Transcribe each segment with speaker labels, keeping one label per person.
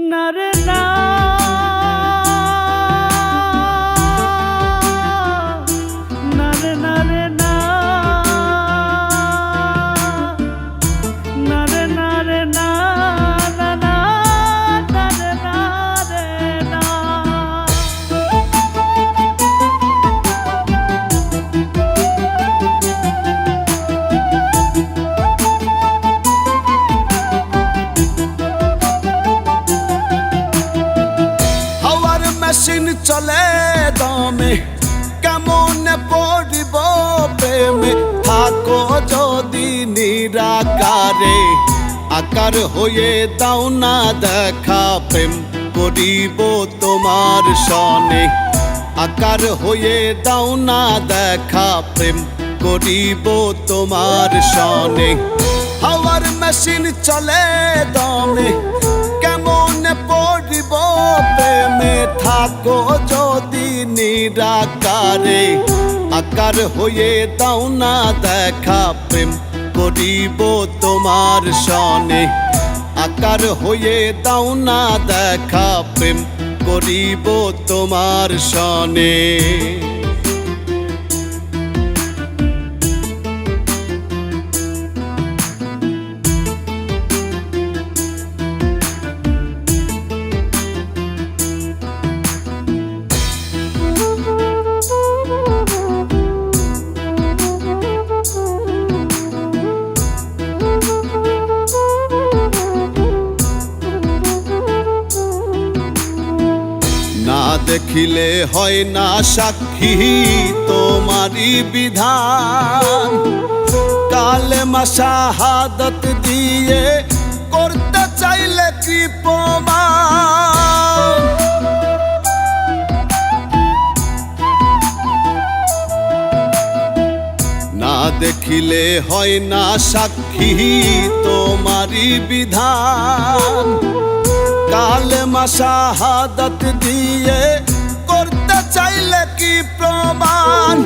Speaker 1: না রে না, না রে না রে না, না রে না রে না, না না, না রে না রে না।
Speaker 2: মেশিন চলে দমে, কেমন পড়িব প্রেমে। থাকো যদি নিরাকারে, আকার হয়ে দাও না দেখা। প্রেম করিব তোমার সনে, আকার হয়ে দাও না দেখা। প্রেম করিব তোমার সনে। হাওয়ার মেশিন চলে দমে, কেমন পড়িব প্রেমে। থাকো যদি নিরাকারে, আকার হয়ে দাও না দেখা। প্রেম করিব তোমার সনে, আকার হয়ে দাও না দেখা। প্রেম করিব তোমার সনে। না দেখিলে হয় না সাক্ষী তোমারই বিধান। কালেমা শাহাদাত দিয়ে করতে চাইলে কি প্রমাণ। না দেখিলে হয় না সাক্ষী তোমারই বিধান। কালেমা শাহাদাত দিয়ে করতে চাইলে কি প্রমাণ।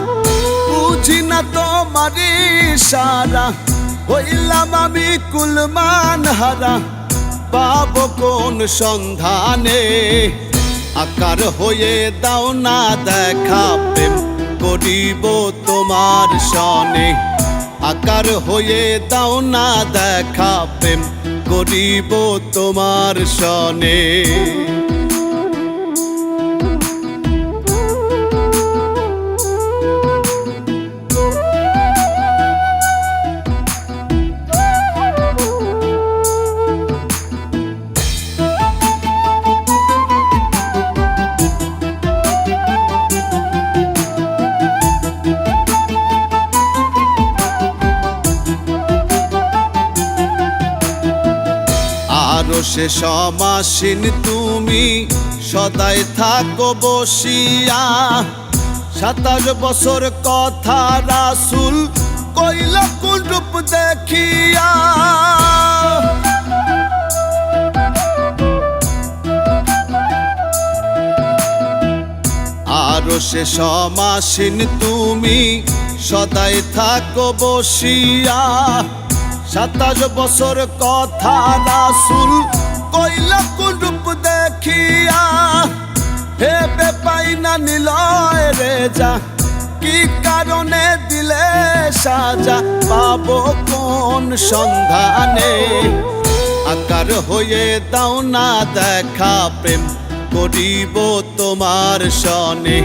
Speaker 2: বুঝি না তোমার ইশারা, হইলাম আমি কুলমান হারা। পাবো কোন সন্ধানে, আকার হয়ে দাও না দেখা। প্রেম করিব তোমার সনে, আকার হয়ে দাও না দেখা। প্রেম করিব তোমার সনে। আরো সে সমাসীন তুমি সদাই থাকো বসিয়া। 27 বছর কথা রাসূল কইল কোন রূপ দেখিয়া। আরো সে সমাসীন তুমি সদাই থাকো বসিয়া। 27 বছর কথা রাসূল কইল কোন রূপ দেখিয়া। হে বেপাই না নিলয় রে যা, কি কারণে দিলে সাজা। পাবো কোন সন্ধানে, আকার হয়ে দাও না দেখা। প্রেম করিব তোমার সনে,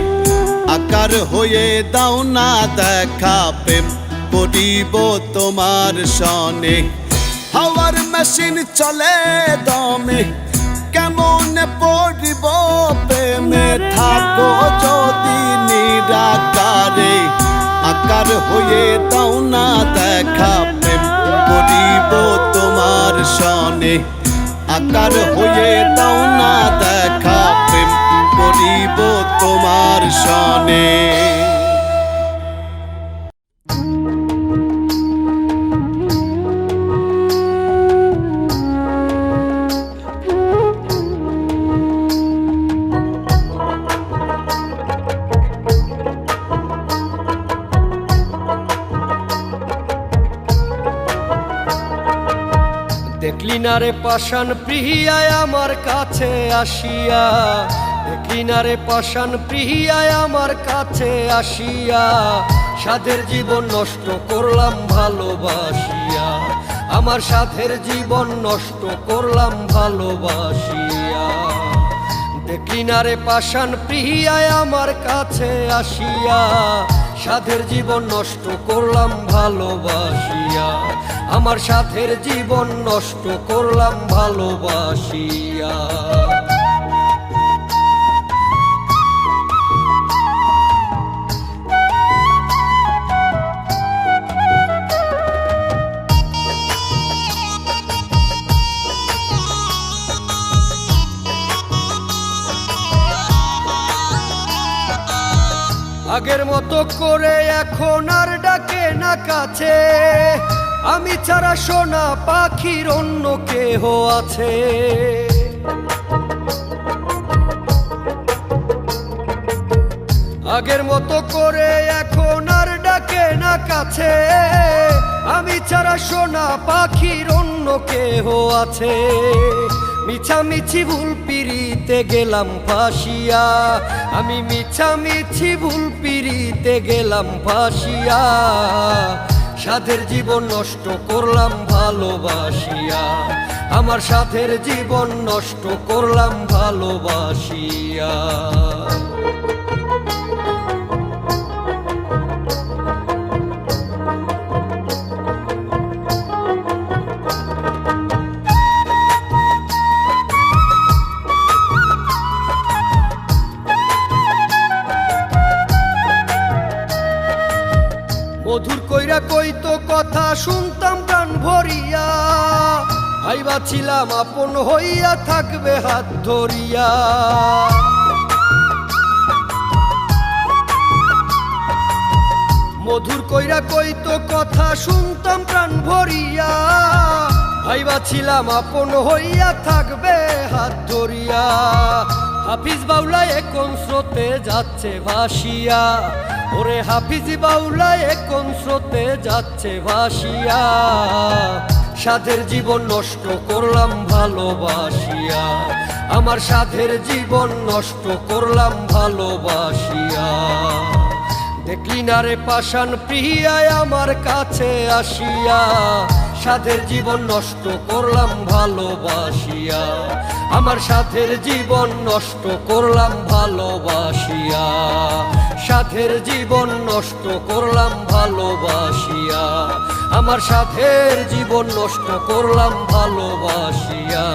Speaker 2: আকার হয়ে দাও না দেখা। প্রেম করিব তোমার সনে। হাওয়ার মেশিন চলে দমে, কেমন পড়িব প্রেমে। থাকো যদি নিরাকারে, আকার হয়ে দাও না দেখা। প্রেম করিব তোমার সনে, আকার হয়ে দাও না দেখা। প্রেম করিব তোমার সনে।
Speaker 3: দেখলি না রে পাষাণ প্রিয়ায় আমার কাছে কাছে আসিয়া, দেখি না রে পাষাণ প্রিয়ায় আমার কাছে আসিয়া, সাধের জীবন নষ্ট করলাম ভালোবাসিয়া, আমার সাধের জীবন নষ্ট করলাম ভালোবাসিয়া। দেখি না রে পাষাণ প্রিয়ায় আমার কাছে আসিয়া, সাধের জীবন নষ্ট করলাম ভালোবাসিয়া, আমার সাধের জীবন নষ্ট করলাম ভালোবাসিয়া। আগের মতো করে এখন আর ডাকে না কাছে, আমি ছাড়া সোনা পাখির অন্য কেহ আছে। আগের মতো করে এখন আর ডাকে না কাছে, আমি ছাড়া সোনা পাখির অন্য কেহ আছে। মিছামিছি ভুল পিরিতে গেলাম ফাঁসিয়া, আমি মিছামিছি ভুল পিরিতে গেলাম ফাঁসিয়া, সাধের জীবন নষ্ট করলাম ভালোবাসিয়া, আমার সাধের জীবন নষ্ট করলাম ভালোবাসিয়া। মধুর কইরা কইতো কথা শুনতাম প্রাণ ভরিয়া, ভাইবা ছিলাম আপন হইয়া থাকবে হাত ধরিয়া। মধুর কইরা কইতো কথা শুনতাম প্রাণ ভরিয়া, ভাইবা ছিলাম আপন হইয়া থাকবে হাত ধরিয়া। হাফিজ বাউলা এখন স্রোতে যাচ্ছে ভাসিয়া, ওরে হাফিজ বাউলা এখন স্রোতে যাচ্ছে ভাসিয়া, সাধের জীবন নষ্ট করলাম ভালোবাসিয়া, আমার সাধের জীবন নষ্ট করলাম ভালোবাসিয়া। দেখলি না রে পাষাণ প্রিয়ায় আমার কাছে আসিয়া, সাধের জীবন নষ্ট করলাম ভালোবাসিয়া, আমার সাধের জীবন নষ্ট করলাম ভালোবাসিয়া, সাধের জীবন নষ্ট করলাম ভালোবাসিয়া, আমার সাধের জীবন নষ্ট করলাম ভালোবাসিয়া।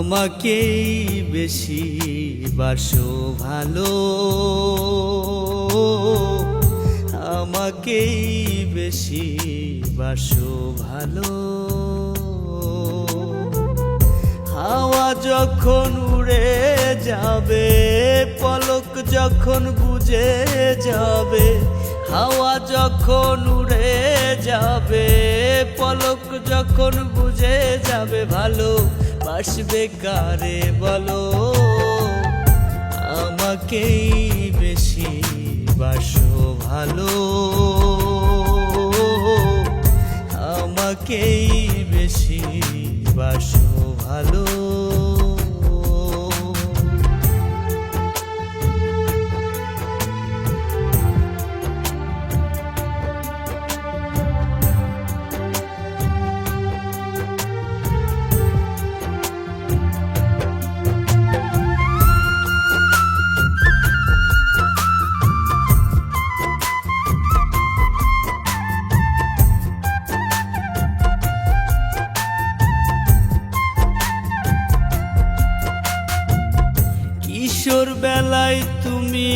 Speaker 1: আমাকেই বেশি বাসো ভালো, আমাকেই বেশি বাসো ভালো, হাওয়া যখন উড়ে যাবে, পলক যখন বুঝে যাবে, হাওয়া যখন উড়ে যাবে, পলক যখন বুঝে যাবে, ভালো বাসবে কারে বলো, আমাকেই বেশি বাসো ভালো, আমাকেই বেশি বাসো ভালো। কিশোর বেলায় তুমি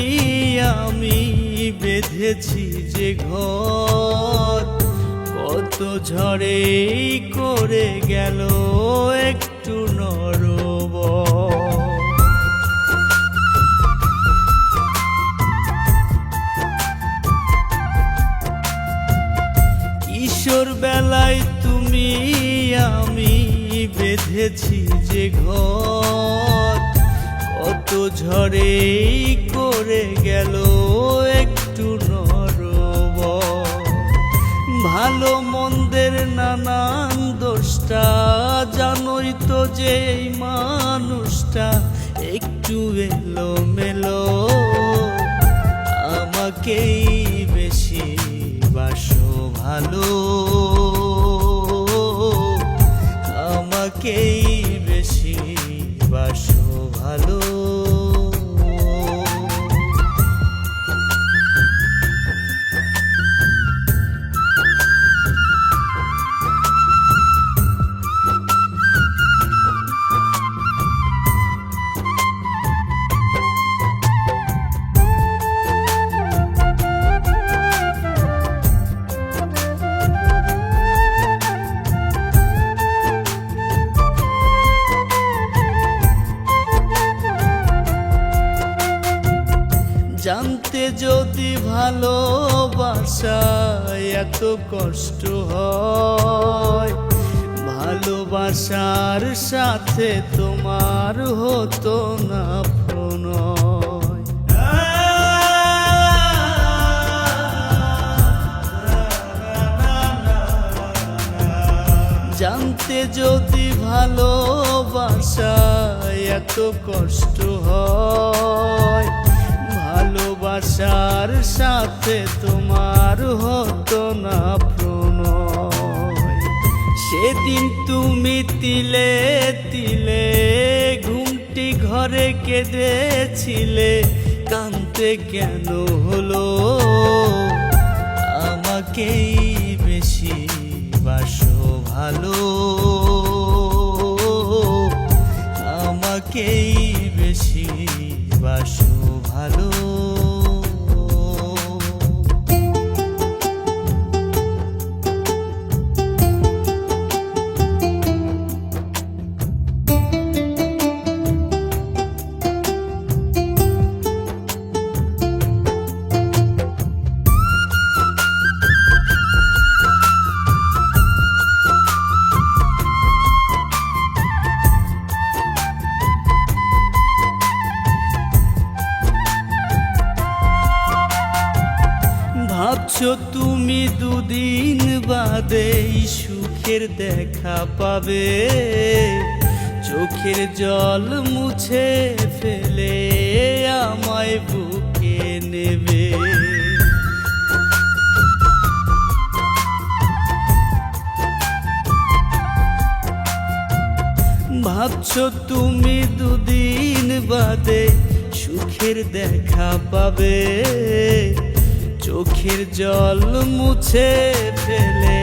Speaker 1: আমি বেঁধেছি যে ঘর, কত ঝড়ে করে গেল একটু নরম বেঁধেছি যে ঘর, কত ঝড়েই করে গেল একটু নরবর। ভালো মন্দের নানান দোষটা জানোই তো যে এই মানুষটা একটু এলোমেলো। আমাকেই বেশি বাসো ভালো, আমাকেই বেশি বাসো ভালো। জানতে যদি ভালোবাসায় এত কষ্ট হয়, ভালোবাসার সাথে তোমার হতো না প্রণয়। জানতে যদি ভালোবাসায় এত কষ্ট হয়, ভালোবাসার সাথে তোমার হতো না প্রণয়। সেদিন তুমি তিলে তিলে ঘুমটি ঘরে কেঁদেছিলে, কাঁদতে কেন হলো? আমাকেই বেশি বাসো ভালো, আমাকেই বেশি বাসো ভালো। ভাবছো তুমি দুদিন বাদে সুখের দেখা পাবে, চোখের জল মুছে ফেলে আমায় বুকে নেবে। ভাবছো তুমি দুদিন বাদে সুখের দেখা পাবে, চোখের জল মুছে ফেলে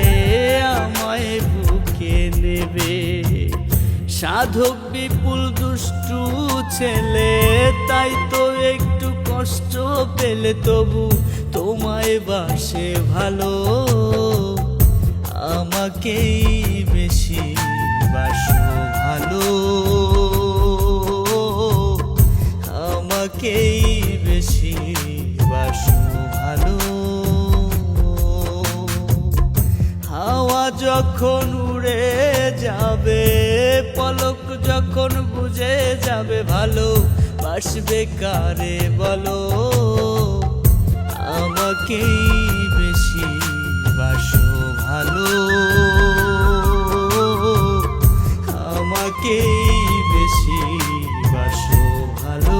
Speaker 1: আমায় বুকে নেবে। সাধক বিপুল দুষ্টু ছেলে, তাই তো একটু কষ্ট পেলে তবু তোমায় বাসে ভালো। আমাকেই বেশি বাসো ভালো, আমাকেই বেশি বাসো ভালো। হাওয়া যখন উড়ে যাবে, পলক যখন বুঝে যাবে, ভালো বাসবে কারে বলো? আমাকেই বেশি বাসো ভালো, আমাকেই বেশি বাসো ভালো।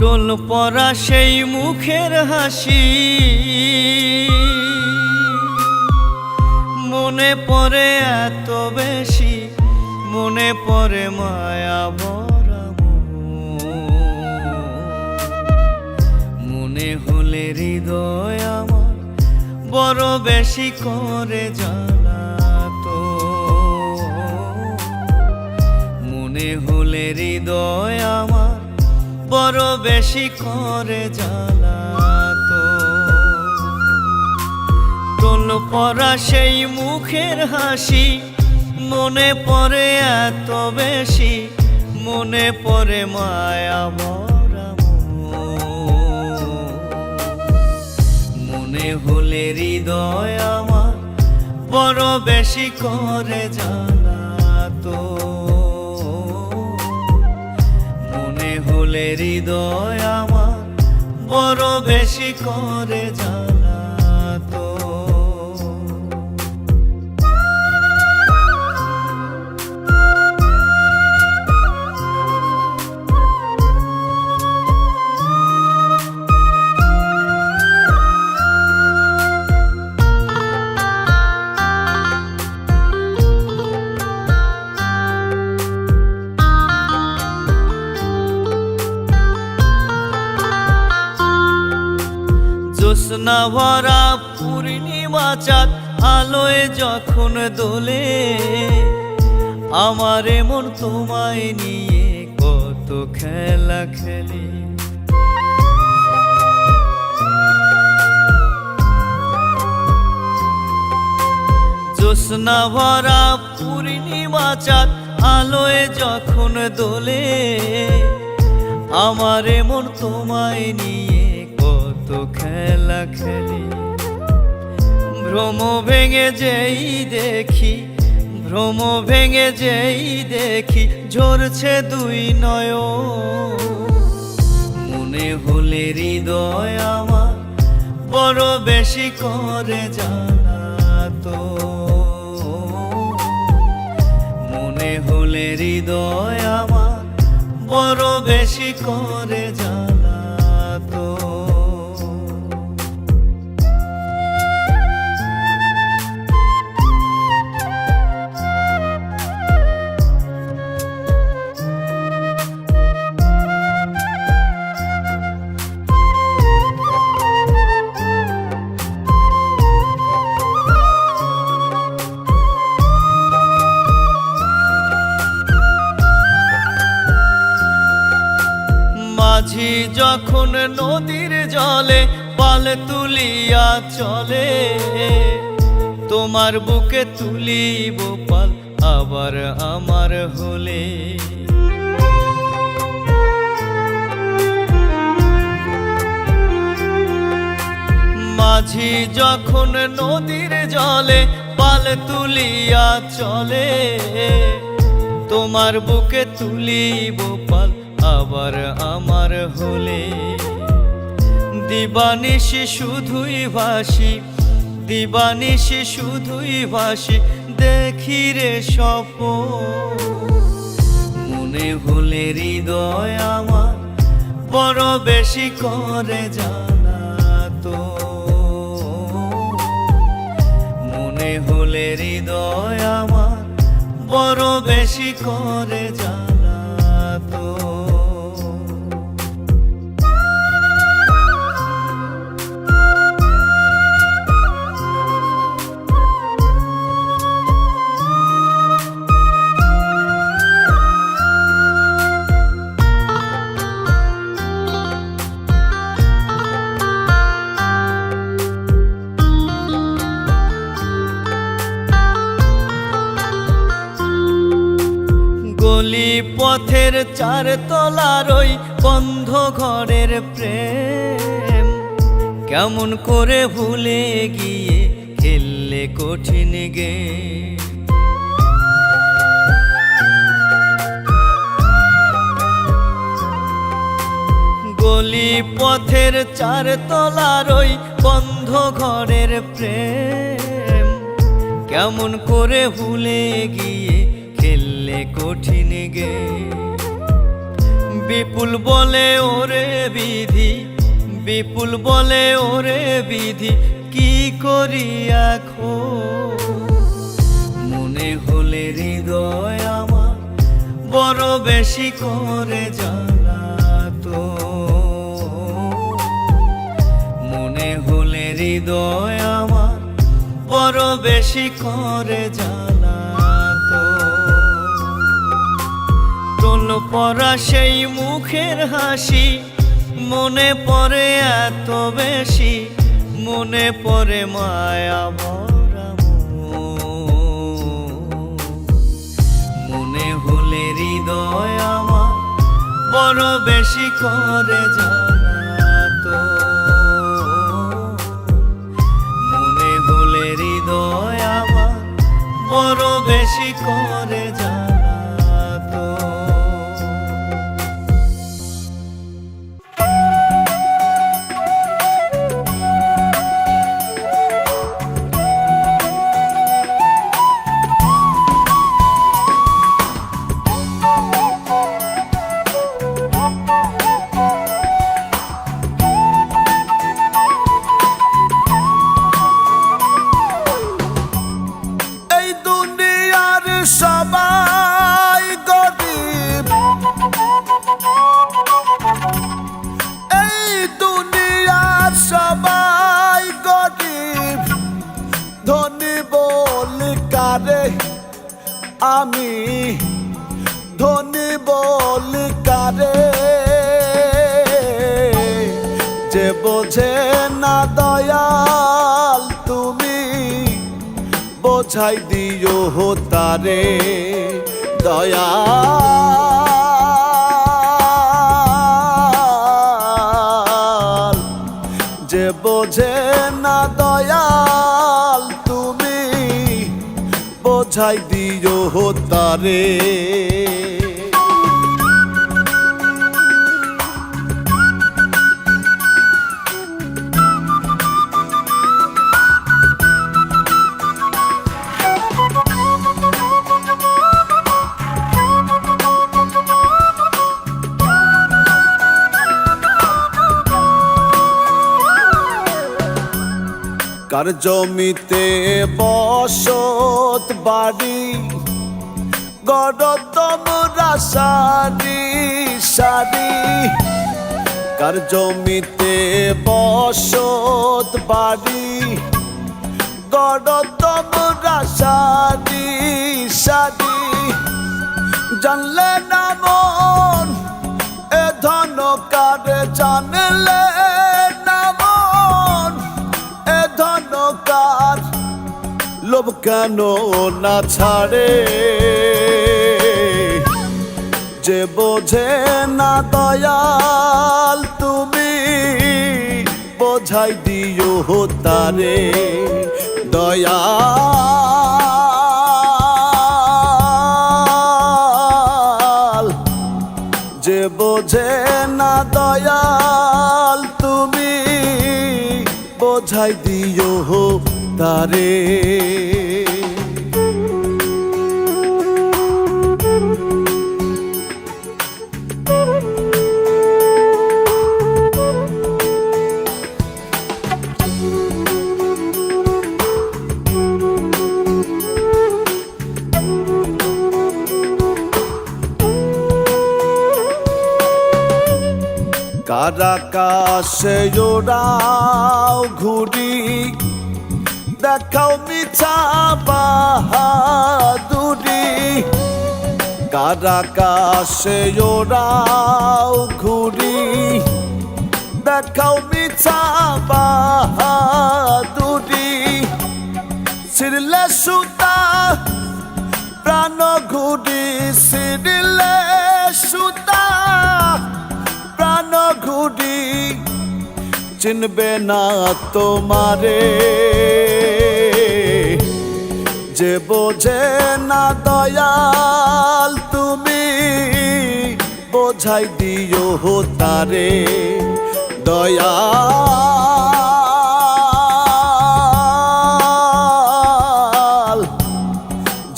Speaker 1: টোল পরা সেই মুখের হাসি মনে পড়ে এত বেশি, মনে পড়ে মায়া ভরা মনে হলে হৃদয় আমার বড় বেশি করে জ্বালাতো। বেশি করে জ্বালাতো। টোল পরা সেই মুখের হাসি মনে পড়ে এত বেশি, মনে পড়ে মায়া ভরা মন। মনে হলে হৃদয় আমার বড় বেশি করে জ্বালাতো। মনে হলে হৃদয় আমার বড় বেশি করে জ্বালাতো। জ্যোৎস্না ভরা পূর্ণিমা চাঁদ আলোয় যখন দোলে, আমার মন তোমায় নিয়ে কত খেলা খেলে। জ্যোৎস্না ভরা পূর্ণিমা চাঁদ আলোয় যখন দোলে, আমার মন তোমায় নিয়ে কত খেলা খেলে। ভ্রম ভেঙে যেই দেখি, ভ্রম ভেঙে যেই দেখি ঝরছে দুই নয়ন। মনে হলে হৃদয় আমার বড় বেশি করে জ্বালাতো। মনে হলে হৃদয় আমার বড় বেশি করে জ্বালাতো। মাঝি যখন নদীর জলে পাল তুলিয়া চলে, তোমার বুকে তুলিব পাল আবার আমার হলে। মাঝি যখন নদীর জলে পাল তুলিয়া চলে, তোমার বুকে তুলিব পাল আবার আমার হলে। দিবানিশি শুধুই ভাসি, দিবানিশি শুধুই ভাসি দেখি রে স্বপ্ন। মনে হলে হৃদয় আমার বড় বেশি করে জ্বালাতো। মনে হলে হৃদয় আমার বড় বেশি করে জ্বালাতো। গলি পথের চার তলার ওই বন্ধ ঘরের প্রেম, কেমন করে ভুলে গিয়ে খেললে কঠিন গেম। গলি পথের চার তলার ওই বন্ধ ঘরের প্রেম, কেমন করে ভুলে গিয়ে খেললে কঠিন গে। বিপুল বলে ওরে বিধি, বিপুল বলে ওরে বিধি কি করি এখন। মনে হলে হৃদয় আমার বড় বেশি করে জ্বালাতো। মনে হলে হৃদয় আমার বড় বেশি করে জ্বালাতো। টোল পরা সেই মুখের হাসি মনে পড়ে এত বেশি, মনে পড়ে মায়া ভরা মনে হলে হৃদয় আমার বড় বেশি করে জ্বালাতো। মনে হলে হৃদয় আমার বড় বেশি করে জ্বালাতো।
Speaker 2: সবাই গরিব, এই দুনিয়ার সবাই গরিব, ধনী বলি কারে আমি, ধনী বলি কারে, যে বোঝে না দয়াল তুমি বোঝাই দিও তারে দয়াল, যে বোঝে না দয়াল তুমি বোঝাই দিও তারে। কার জমিতে বসত বাড়ি, গড় তোমরা সারি সারি, কার জমিতে বসত বাড়ি, গড় তোমরা সারি সারি, জানলে না মন এ ধন কার, জানলে না মন এ ধন কার, লোভ কেন না ছাড়ে, যে বোঝে না দয়াল তুমি বোঝাই দিও তারে দয়াল, যে বোঝে না দয়াল তুমি বোঝাই দিও তারে। কার আকাশে ওড়াও ঘুড়ি, দেখাও মিছা বাহাদুরি, কার আকাশে ওড়াও ঘুড়ি, দেখাও মিছা বাহাদুরি, ছিড়লে সুতা প্রাণ ঘুড়ি, ছিড়লে সুতা প্রাণ ঘুড়ি, চিনবে না তোমারে, যে বোঝে না দয়াল তুমি বোঝাই দিও তারে দয়াল,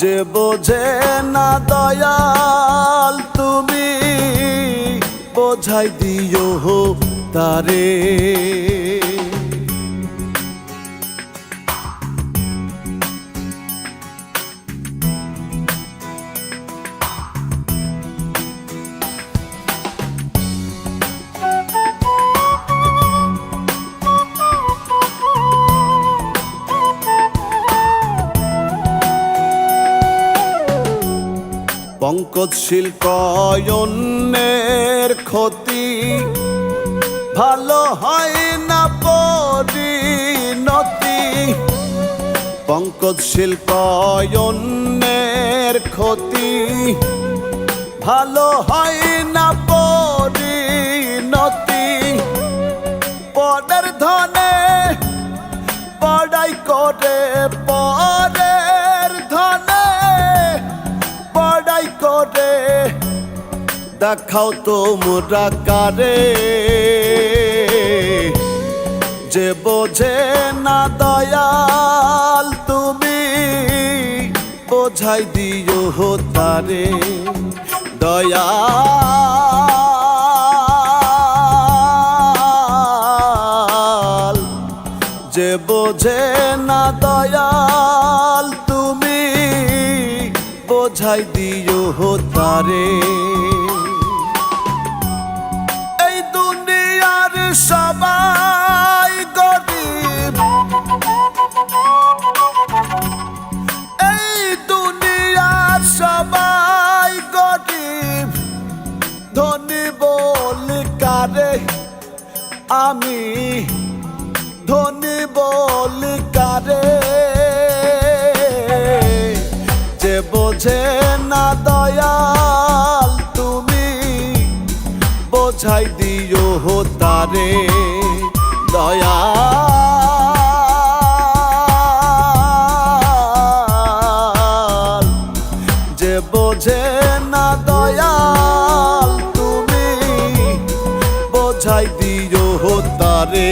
Speaker 2: যে বোঝে না দয়াল তুমি বোঝাই দিও তারে। পঙ্কজশীল কয় অন্যের ক্ষতি, ভালো হয় না পরিণতি, পঙ্কজশীল অন্যের ক্ষতি। ভালো হয় না পরিণতি, পরের ধনে বড়াই করে, পরের ধনে বড়াই করে। দেখাও তোমরা কারে, যে বোঝে না দয়াল তুমি বোঝাই দিও তারে। দয়াল যে বোঝে না দয়াল তুমি বোঝাই দিও তারে। এই দুনিয়ার সবাই গরিব, এই দুনিয়ার সবাই গরিব, ধনী বলি কারে আমি, ধনী বলি কারে। যে বোঝে না দয়াল তুমি বোঝাই দিও তারে। দয়াল যে বোঝে না দয়াল তুমি বোঝাই দিও তারে।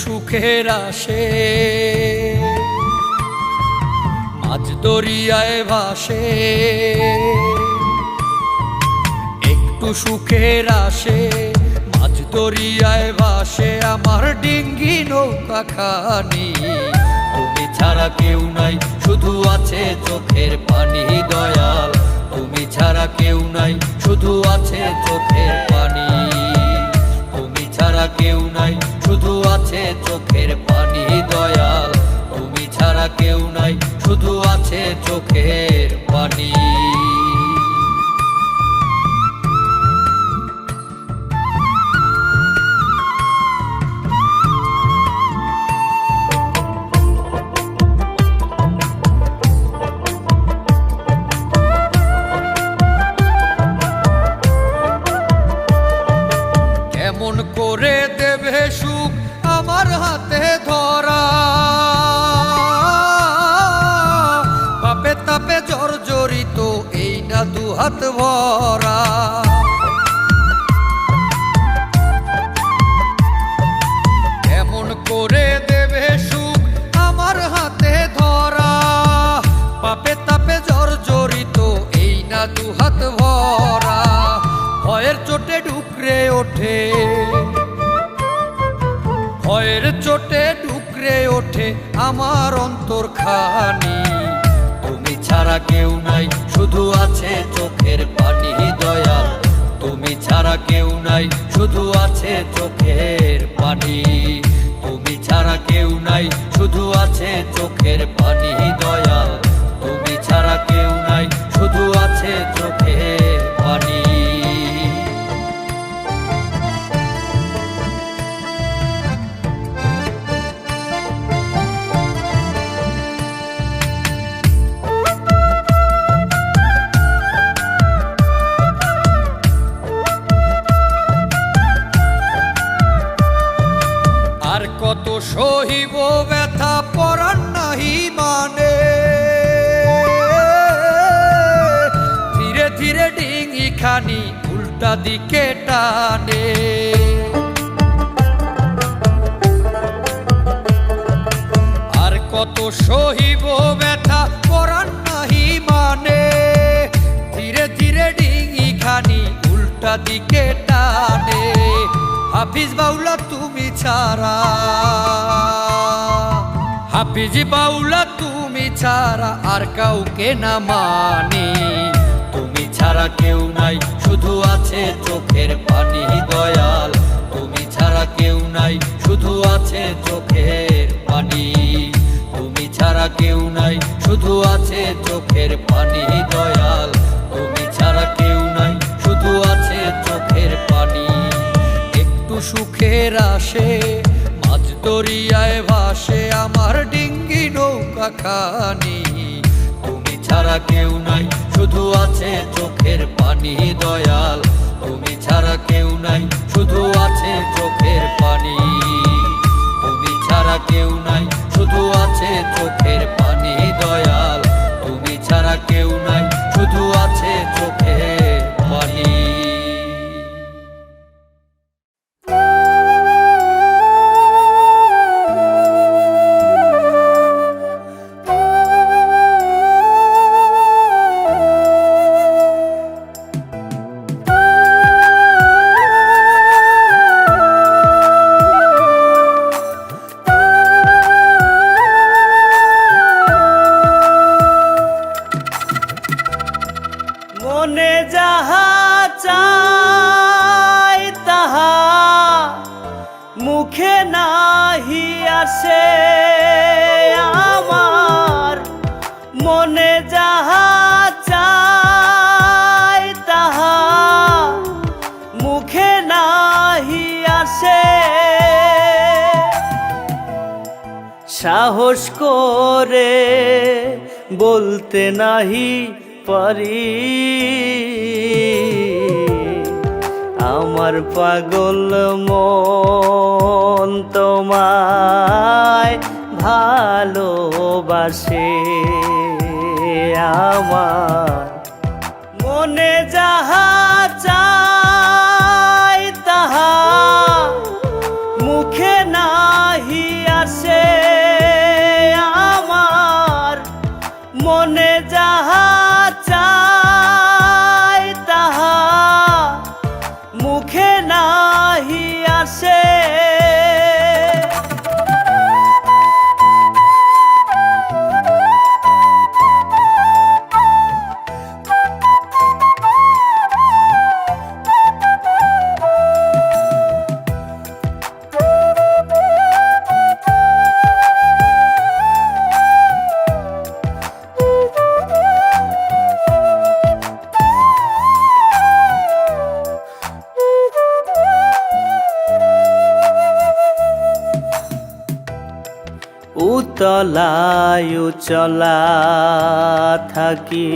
Speaker 3: সুখের আসে মাঝ দরিয়ায় ভাসে, একটু সুখের আসে মাঝ দরিয়ায় ভাসে। আমার ডিঙ্গি নৌকা খানি, তুমি ছাড়া কেউ নাই, শুধু আছে চোখের পানি। দয়াল তুমি ছাড়া কেউ নাই, শুধু আছে চোখের পানি। তুমি ছাড়া কেউ নাই, শুধু আছে চোখের পানি। দয়াল তুমি ছাড়া কেউ নাই, শুধু আছে চোখের পানি। কেমন করে দেবে সুখ আমার হাতে ধরা, পাপে তাপে জর্জরিত এই না দুহাত ভরা। কেমন করে দেবে সুখ আমার হাতে ধরা, পাপে তাপে জর্জরিত এই না দুহাত ভরা। ভয়ের চোটে ডুকরে ওঠে, ভয়ের চোটে ডুকরে ওঠে আমার অন্তর খানি। তুমি ছাড়া কেউ নাই, শুধু আছে চোখের পানি। দয়াল তুমি ছাড়া কেউ নাই, শুধু আছে চোখের পানি। তুমি ছাড়া কেউ নাই, শুধু আছে চোখের পানি। দয়াল তুমি ছাড়া কেউ নাই, শুধু আছে চোখের পানি। আর কত সহিব ব্যথা পরাণ নাহি মানে, ধীরে ধীরে ডিঙি খানি উল্টা দিকে টানে। আর কত সহিব ব্যথা পরাণ নাহি মানে, ধীরে ধীরে ডিঙি খানি উল্টা দিকে টানে। হাফিজ বাউলা তুমি ছাড়া, হাফিজ বাউলা তুমি ছাড়া আর কাউকে না মানি, তুমি ছাড়া কেউ নাই, শুধু আছে চোখের পানি দয়াল, তুমি ছাড়া কেউ নাই, শুধু আছে চোখের পানি, তুমি ছাড়া কেউ নাই, শুধু আছে চোখের পানি দয়াল, তুমি ছাড়া কেউ নাই, শুধু আছে চোখের পানি। একটু সুখের আসে মাঝ দরিয়ায় ভাসে আমার ডিঙ্গি নৌকা খানি, তুমি ছাড়া কেউ নাই, শুধু আছে চোখের পানি দয়াল, তুমি ছাড়া কেউ নাই, শুধু আছে চোখের পানি, তুমি ছাড়া কেউ নাই, শুধু আছে চোখের পানি দয়াল, তুমি ছাড়া কেউ নাই, শুধু আছে চোখের পানি।
Speaker 1: মনে যাহা চাই তাহা মুখে নাহি আসে আমার, মনে যাহা চাই তাহা মুখে নাহি আসে, সাহস করে বলতে নাহি পারি আমার পাগল মন তোমায় ভালোবাসে, আমার মনে যাহা চাই তাহা মুখে নাহি আসে আমার, মনে যাহা চাই তাহা মুখে নাহি আসে, উতলায় চলা থাকি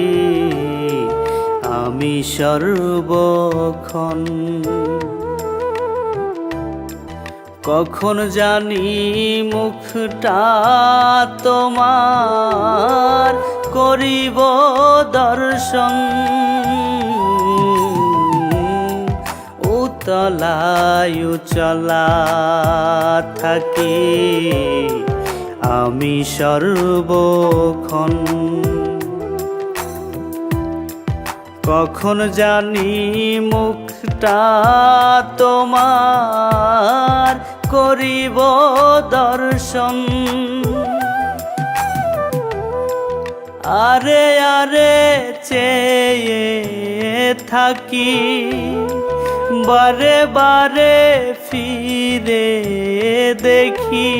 Speaker 1: আমি সর্বক্ষণ, কখন জানি মুখটা তোমার করিব দর্শন, উতলায় চলা থাকি আমি সর্বক্ষণ, কখন জানি মুখটা তোমার করিব দর্শন, আরে আরে চেয়ে থাকি বারে বারে ফিরে দেখি,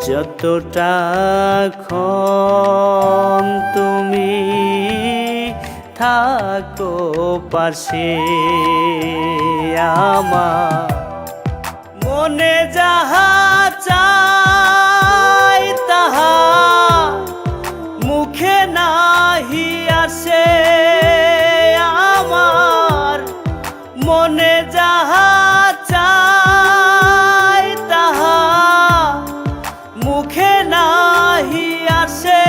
Speaker 1: যতটা ক্ষণ তুমি থাকো পাশে আমার, মনে যাহা চাই তাহা মুখে নাহি আসে আমার, মনে যাহা চাই তাহা মুখে নাহি আসে,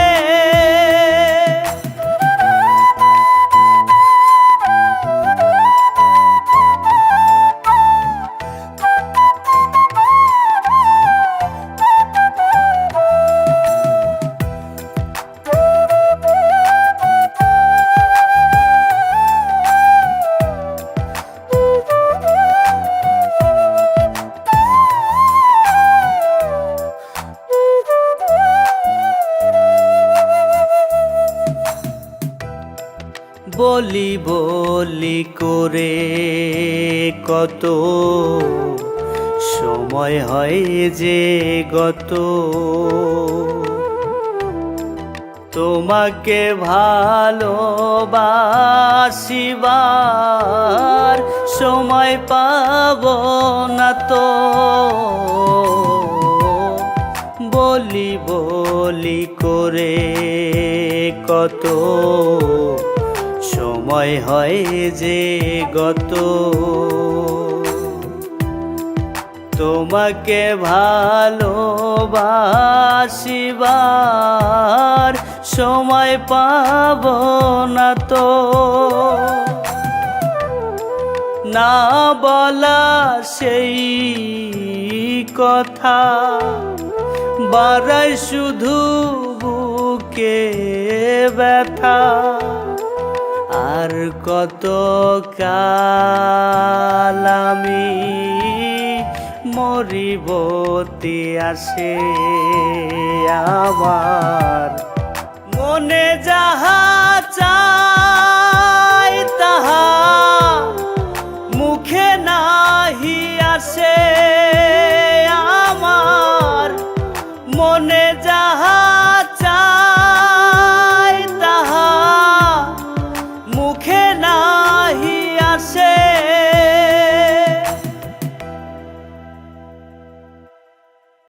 Speaker 1: বলি বলি করে কত সময় হয় যে গত, তোমাকে ভালোবাসিবার সময় পাব না তো। বলি বলি করে কত সময় হয় যে গত, তোমাকে ভালোবাসিবার সময় পাব না তো। না বলা সেই কথা বাড়ায় শুধু বুকে ব্যথা, আর কত কাল আমি মরিবতে আসে আমার মনে যাহা চায়